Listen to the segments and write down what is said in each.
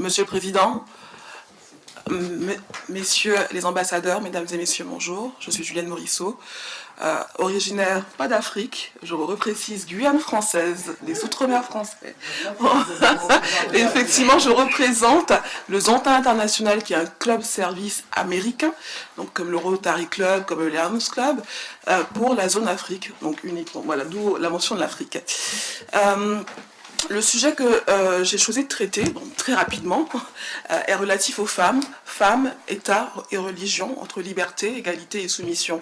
Monsieur le Président, messieurs les ambassadeurs, mesdames et messieurs, bonjour. Je suis Julienne Morisseau, originaire, pas d'Afrique, je reprécise Guyane française, les Outre-mer français. Et effectivement, je représente le Zonta International, qui est un club-service américain, donc comme le Rotary Club, comme le Lions Club, pour la zone Afrique, donc uniquement. Voilà, d'où la mention de l'Afrique. Le sujet que j'ai choisi de traiter, donc très rapidement, est relatif aux femmes, État et religion, entre liberté, égalité et soumission.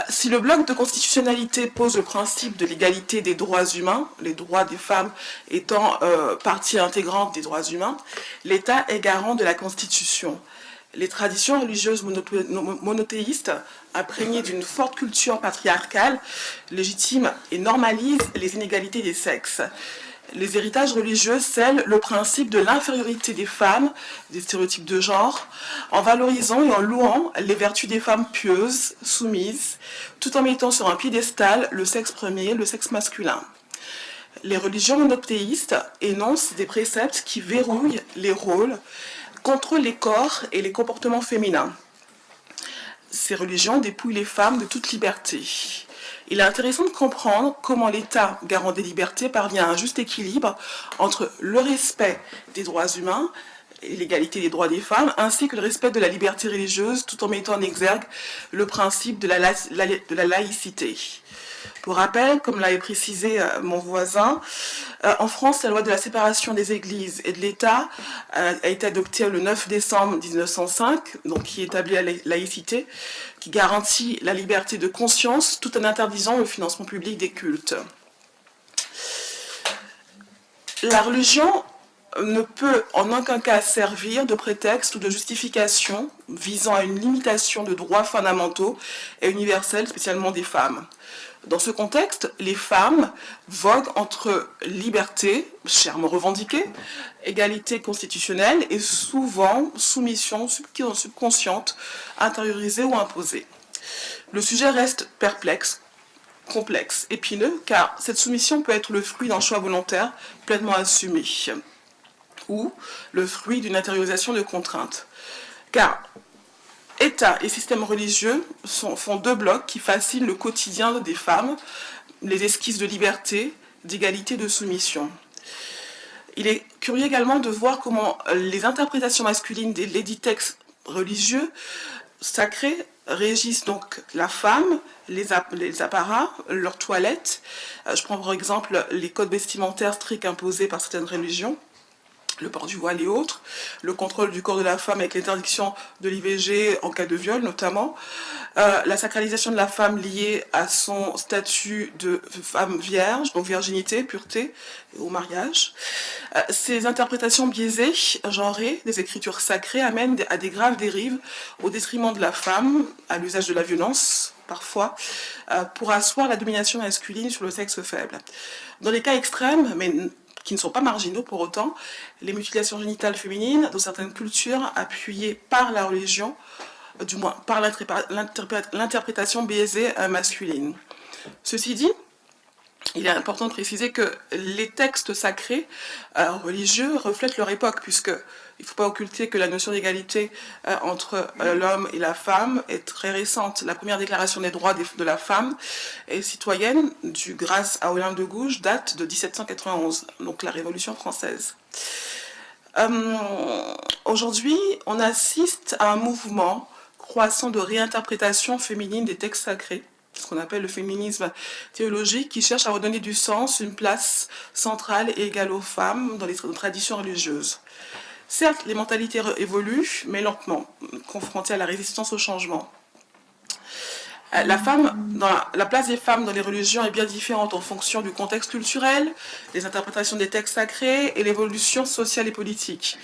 Si le bloc de constitutionnalité pose le principe de l'égalité des droits humains, les droits des femmes étant partie intégrante des droits humains, l'État est garant de la Constitution. Les traditions religieuses monothéistes, imprégnées d'une forte culture patriarcale, légitiment et normalisent les inégalités des sexes. Les héritages religieux scellent le principe de l'infériorité des femmes, des stéréotypes de genre, en valorisant et en louant les vertus des femmes pieuses, soumises, tout en mettant sur un piédestal le sexe premier, le sexe masculin. Les religions monothéistes énoncent des préceptes qui verrouillent les rôles, contrôlent les corps et les comportements féminins. Ces religions dépouillent les femmes de toute liberté. Il est intéressant de comprendre comment l'État, garant des libertés, parvient à un juste équilibre entre le respect des droits humains et l'égalité des droits des femmes, ainsi que le respect de la liberté religieuse, tout en mettant en exergue le principe de la laïcité. Pour rappel, comme l'avait précisé mon voisin, en France, la loi de la séparation des églises et de l'État a été adoptée le 9 décembre 1905, donc qui établit la laïcité, qui garantit la liberté de conscience tout en interdisant le financement public des cultes. La religion ne peut en aucun cas servir de prétexte ou de justification visant à une limitation de droits fondamentaux et universels, spécialement des femmes. Dans ce contexte, les femmes voguent entre liberté, chèrement revendiquée, égalité constitutionnelle et souvent soumission subconsciente, intériorisée ou imposée. Le sujet reste perplexe, complexe, épineux, car cette soumission peut être le fruit d'un choix volontaire pleinement assumé ou le fruit d'une intériorisation de contraintes. Car État et système religieux font deux blocs qui fascinent le quotidien des femmes, les esquisses de liberté, d'égalité, de soumission. Il est curieux également de voir comment les interprétations masculines des textes religieux sacrés régissent donc la femme, les apparats, leurs toilettes. Je prends par exemple les codes vestimentaires stricts imposés par certaines religions, le port du voile et autres, le contrôle du corps de la femme avec l'interdiction de l'IVG en cas de viol notamment, la sacralisation de la femme liée à son statut de femme vierge, donc virginité, pureté, au mariage. Ces interprétations biaisées, genrées, des écritures sacrées amènent à des graves dérives au détriment de la femme, à l'usage de la violence, parfois, pour asseoir la domination masculine sur le sexe faible. Dans les cas extrêmes, mais qui ne sont pas marginaux pour autant, les mutilations génitales féminines, dans certaines cultures appuyées par la religion, du moins par l'interprétation biaisée masculine. Ceci dit, il est important de préciser que les textes sacrés religieux reflètent leur époque, puisque il ne faut pas occulter que la notion d'égalité entre l'homme et la femme est très récente. La première déclaration des droits de la femme et citoyenne, grâce à Olympe de Gouges, date de 1791, donc la Révolution française. Aujourd'hui, on assiste à un mouvement croissant de réinterprétation féminine des textes sacrés, ce qu'on appelle le féminisme théologique, qui cherche à redonner du sens, une place centrale et égale aux femmes dans les traditions religieuses. Certes, les mentalités évoluent, mais lentement, confrontées à la résistance au changement. La place des femmes dans les religions est bien différente en fonction du contexte culturel, des interprétations des textes sacrés et l'évolution sociale et politique.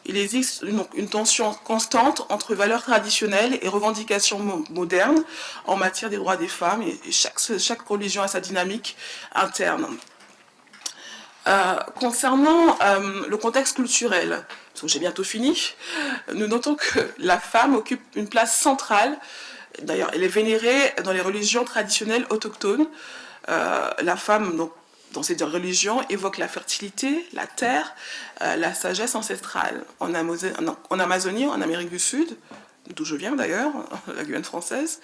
Il existe une tension constante entre valeurs traditionnelles et revendications modernes en matière des droits des femmes, et chaque religion a sa dynamique interne. Concernant le contexte culturel, parce que j'ai bientôt fini, nous notons que la femme occupe une place centrale. D'ailleurs, elle est vénérée dans les religions traditionnelles autochtones. La femme, donc, dans ces religions évoquent la fertilité, la terre, la sagesse ancestrale. En Amazonie, en Amérique du Sud, d'où je viens d'ailleurs, la Guyane française,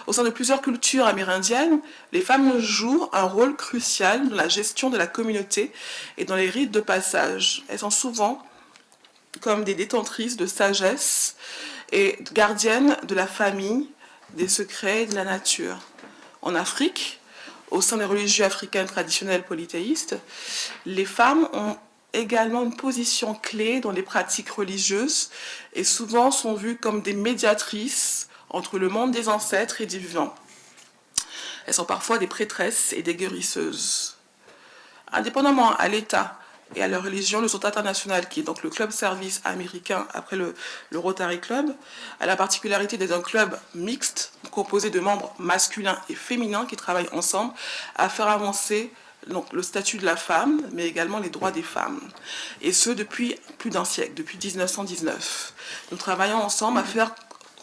au sein de plusieurs cultures amérindiennes, les femmes jouent un rôle crucial dans la gestion de la communauté et dans les rites de passage. Elles sont souvent comme des détentrices de sagesse et gardiennes de la famille, des secrets de la nature. En Afrique, au sein des religions africaines traditionnelles polythéistes, les femmes ont également une position clé dans les pratiques religieuses et souvent sont vues comme des médiatrices entre le monde des ancêtres et des vivants. Elles sont parfois des prêtresses et des guérisseuses. Indépendamment à l'État et à la religion, le Centre international, qui est donc le club service américain après le Rotary Club, a la particularité d'être un club mixte composé de membres masculins et féminins qui travaillent ensemble à faire avancer donc, le statut de la femme, mais également les droits des femmes. Et ce, depuis plus d'un siècle, depuis 1919. Nous travaillons ensemble à faire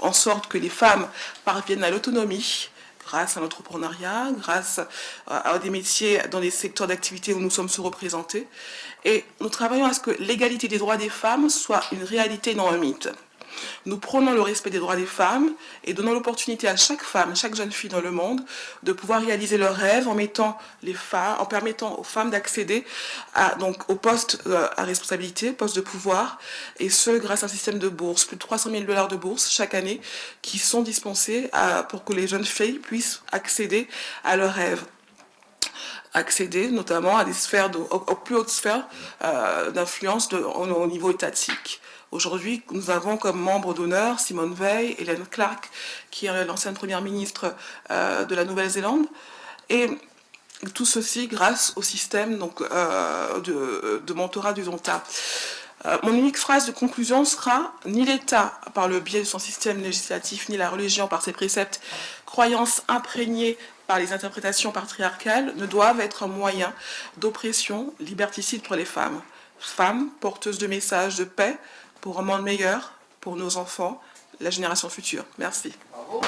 en sorte que les femmes parviennent à l'autonomie, grâce à l'entrepreneuriat, grâce à des métiers dans les secteurs d'activité où nous sommes sous-représentés. Et nous travaillons à ce que l'égalité des droits des femmes soit une réalité, non un mythe. Nous prônons le respect des droits des femmes et donnons l'opportunité à chaque femme, chaque jeune fille dans le monde de pouvoir réaliser leurs rêves en permettant aux femmes d'accéder aux postes à responsabilité, postes de pouvoir, et ce grâce à un système de bourse, plus de 300 000 $ de bourse chaque année qui sont dispensés pour que les jeunes filles puissent accéder à leurs rêves. Accéder notamment à des sphères aux plus hautes sphères d'influence au niveau étatique. Aujourd'hui, nous avons comme membre d'honneur Simone Veil, Hélène Clark, qui est l'ancienne première ministre de la Nouvelle-Zélande, et tout ceci grâce au système de mentorat du Zonta. Mon unique phrase de conclusion sera « Ni l'État, par le biais de son système législatif, ni la religion, par ses préceptes, croyances imprégnées par les interprétations patriarcales, ne doivent être un moyen d'oppression liberticide pour les femmes. Femmes porteuses de messages de paix pour un monde meilleur, pour nos enfants, la génération future. » Merci. Bravo.